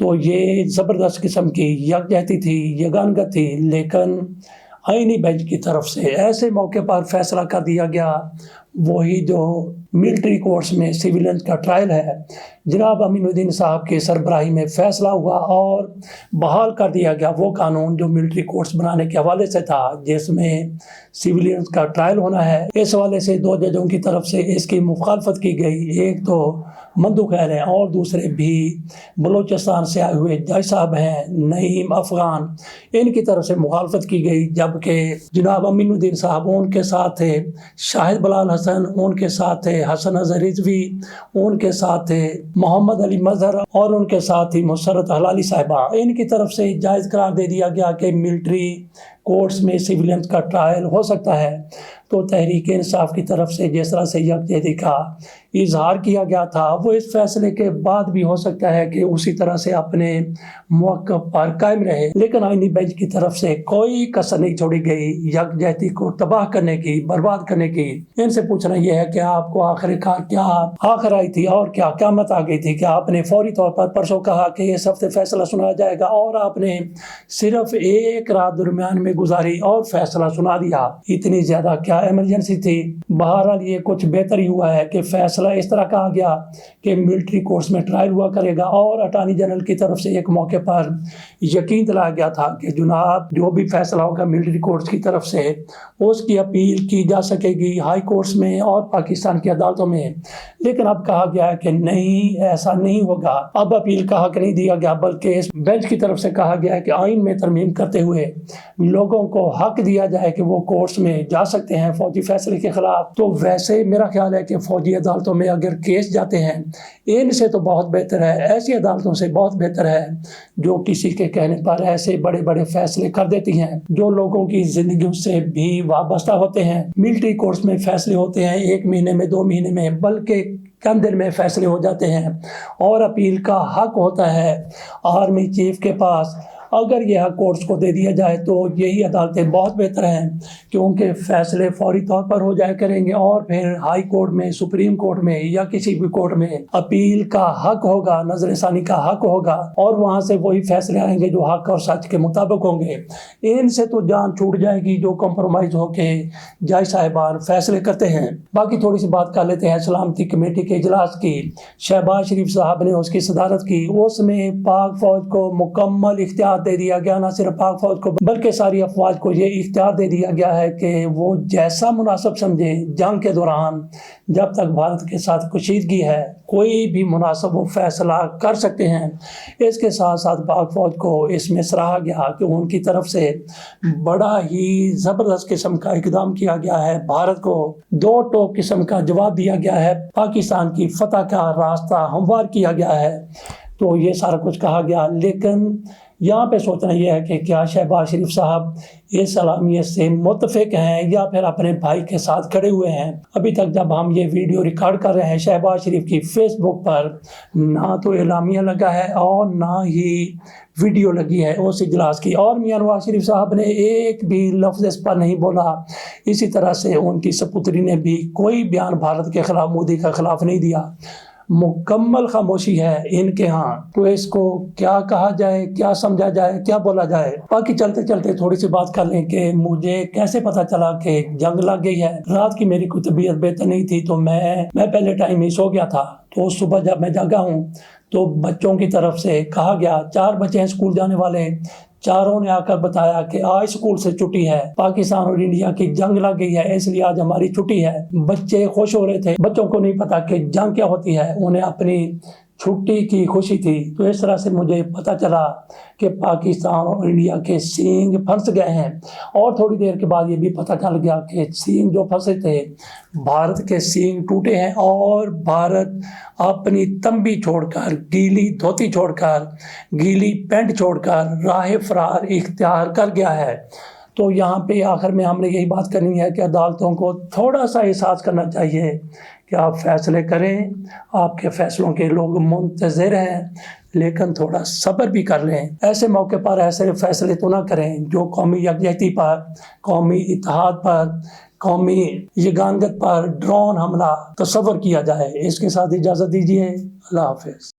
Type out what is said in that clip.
تو یہ زبردست قسم کی یکجہتی تھی، یگانگت تھی، لیکن آئینی بینچ کی طرف سے ایسے موقع پر فیصلہ کر دیا گیا، وہی جو ملٹری کورٹس میں سیویلینز کا ٹرائل ہے، جناب امین الدین صاحب کی سربراہی میں فیصلہ ہوا اور بحال کر دیا گیا وہ قانون جو ملٹری کورٹس بنانے کے حوالے سے تھا، جس میں سیویلینز کا ٹرائل ہونا ہے۔ اس حوالے سے 2 ججوں کی طرف سے اس کی مخالفت کی گئی، ایک تو مندو خیر ہیں اور دوسرے بھی بلوچستان سے آئے ہوئے جج صاحب ہیں نعیم افغان، ان کی طرف سے مخالفت کی گئی، جبکہ جناب امین الدین صاحب ان کے ساتھ تھے، شاہد بلال حسن ان کے ساتھ تھے، حسن اظہر رضوی ان کے ساتھ تھے، محمد علی مظہر اور ان کے ساتھ ہی مسرت حلالی صاحبہ، ان کی طرف سے جائز قرار دے دیا گیا کہ ملٹری کورٹس میں سیویلینز کا ٹرائل ہو سکتا ہے۔ تو تحریک انصاف کی طرف سے جس طرح سے یکجہتی کا اظہار کیا گیا تھا، وہ اس فیصلے کے بعد بھی ہو سکتا ہے کہ اسی طرح سے اپنے موقف پر قائم رہے، لیکن آئینی بینچ کی طرف سے کوئی کسر نہیں چھوڑی گئی یکجہتی کو تباہ کرنے کی، برباد کرنے کی۔ ان سے پوچھنا یہ ہے کہ آپ کو آخر کار کیا آخر آئی تھی اور کیا قیامت آ گئی تھی کہ آپ نے فوری طور پر پرسوں کہا کہ اس ہفتے فیصلہ سنایا جائے گا، اور آپ نے صرف ایک رات درمیان میں گزاری اور فیصلہ سنا دیا؟ اتنی زیادہ کیا ایمرجنسی تھی؟ بہرحال یہ کچھ بہتر ہی ہوا ہے کہ فیصلہ اس طرح کہا گیا کہ ملٹری کورٹس میں ٹرائل ہوا کرے گا، اور اٹارنی جنرل کی طرف سے ایک موقع پر یقین دلایا گیا تھا کہ جناب جو بھی فیصلہ ہوگا ملٹری کورٹس کی طرف سے اس کی اپیل کی جا سکے گی ہائی کورٹس میں اور پاکستان کی عدالتوں میں، لیکن اب کہا گیا ہے کہ نہیں، ایسا نہیں ہوگا۔ اب اپیل کا حق نہیں دیا گیا، بلکہ اس بینچ کی طرف سے کہا گیا ہے کہ آئین میں ترمیم کرتے ہوئے لوگوں کو حق دیا جائے کہ وہ کورٹس میں جا سکتے ہیں فوجی فیصلے کے خلاف۔ تو ویسے میرا خیال ہے کہ فوجی عدالتوں میں اگر کیس جاتے ہیں، ان سے تو بہت بہتر ہے، ایسی عدالتوں سے بہت بہتر ہے جو کسی کے کہنے پر ایسے بڑے بڑے فیصلے کر دیتی ہیں جو لوگوں کی زندگیوں سے بھی وابستہ ہوتے ہیں۔ ملٹری کورٹس میں فیصلے ہوتے ہیں 1 مہینے میں، 2 مہینے میں، بلکہ چند دن میں فیصلے ہو جاتے ہیں، اور اپیل کا حق ہوتا ہے آرمی چیف کے پاس۔ اگر یہ حق کورٹس کو دے دیا جائے تو یہی عدالتیں بہت بہتر ہیں، کیونکہ فیصلے فوری طور پر ہو جایا کریں گے، اور پھر ہائی کورٹ میں، سپریم کورٹ میں یا کسی بھی کورٹ میں اپیل کا حق ہوگا، نظر ثانی کا حق ہوگا، اور وہاں سے وہی فیصلے آئیں گے جو حق اور سچ کے مطابق ہوں گے۔ ان سے تو جان چھوٹ جائے گی جو کمپرومائز ہو کے جج صاحبان فیصلے کرتے ہیں۔ باقی تھوڑی سی بات کر لیتے ہیں سلامتی کمیٹی کے اجلاس کی۔ شہباز شریف صاحب نے اس کی صدارت کی، اس میں پاک فوج کو مکمل اختیار دے دیا گیا، نہ صرف پاک فوج کو بلکہ ساری افواج کو یہ اختیار دے دیا گیا ہے کہ وہ جیسا مناسب سمجھے جنگ کے دوران، جب تک بھارت کے ساتھ کشیدگی ہے، کوئی بھی مناسب وہ فیصلہ کر سکتے ہیں۔ اس کے ساتھ ساتھ پاک فوج کو اس میں سراہا گیا کہ ان کی طرف سے بڑا ہی زبردست قسم کا اقدام کیا گیا ہے، بھارت کو 2 ٹوک قسم کا جواب دیا گیا ہے، پاکستان کی فتح کا راستہ ہموار کیا گیا ہے۔ تو یہ سارا کچھ کہا گیا، لیکن یہاں پہ سوچنا یہ ہے کہ کیا شہباز شریف صاحب اس اعلامیے سے متفق ہیں یا پھر اپنے بھائی کے ساتھ کھڑے ہوئے ہیں۔ ابھی تک جب ہم یہ ویڈیو ریکارڈ کر رہے ہیں، شہباز شریف کی فیس بک پر نہ تو اعلامیہ لگا ہے اور نہ ہی ویڈیو لگی ہے اس اجلاس کی، اور میاں نواز شریف صاحب نے ایک بھی لفظ اس پر نہیں بولا۔ اسی طرح سے ان کی سپوتری نے بھی کوئی بیان بھارت کے خلاف، مودی کے خلاف نہیں دیا۔ مکمل خاموشی ہے ان کے ہاں۔ تو اس کو کیا کہا جائے، کیا سمجھا جائے، کیا بولا جائے؟ باقی چلتے چلتے تھوڑی سی بات کر لیں کہ مجھے کیسے پتا چلا کہ جنگ لگ گئی ہے۔ رات کی میری کوئی طبیعت بہتر نہیں تھی، تو میں پہلے ٹائم ہی سو گیا تھا۔ تو صبح جب میں جاگا ہوں تو بچوں کی طرف سے کہا گیا، 4 بچے ہیں اسکول جانے والے، چاروں نے آ کر بتایا کہ آج اسکول سے چھٹی ہے، پاکستان اور انڈیا کی جنگ لگ گئی ہے، اس لیے آج ہماری چھٹی ہے۔ بچے خوش ہو رہے تھے، بچوں کو نہیں پتا کہ جنگ کیا ہوتی ہے، انہیں اپنی چھٹی کی خوشی تھی۔ تو اس طرح سے مجھے پتا چلا کہ پاکستان اور انڈیا کے سینگ پھنس گئے ہیں، اور تھوڑی دیر کے بعد یہ بھی پتا چل گیا کہ سینگ جو پھنسے تھے، بھارت کے سینگ ٹوٹے ہیں، اور بھارت اپنی تمبی چھوڑ کر، گیلی دھوتی چھوڑ کر، گیلی پینٹ چھوڑ کر راہ فرار اختیار کر گیا ہے۔ تو یہاں پہ آخر میں ہم نے یہی بات کرنی ہے کہ عدالتوں کو تھوڑا سا احساس کرنا چاہیے کہ آپ فیصلے کریں، آپ کے فیصلوں کے لوگ منتظر ہیں، لیکن تھوڑا صبر بھی کر لیں۔ ایسے موقع پر ایسے فیصلے تو نہ کریں جو قومی یکجہتی پر، قومی اتحاد پر، قومی یگانگت پر ڈرون حملہ تصور کیا جائے۔ اس کے ساتھ اجازت دیجیے، اللہ حافظ۔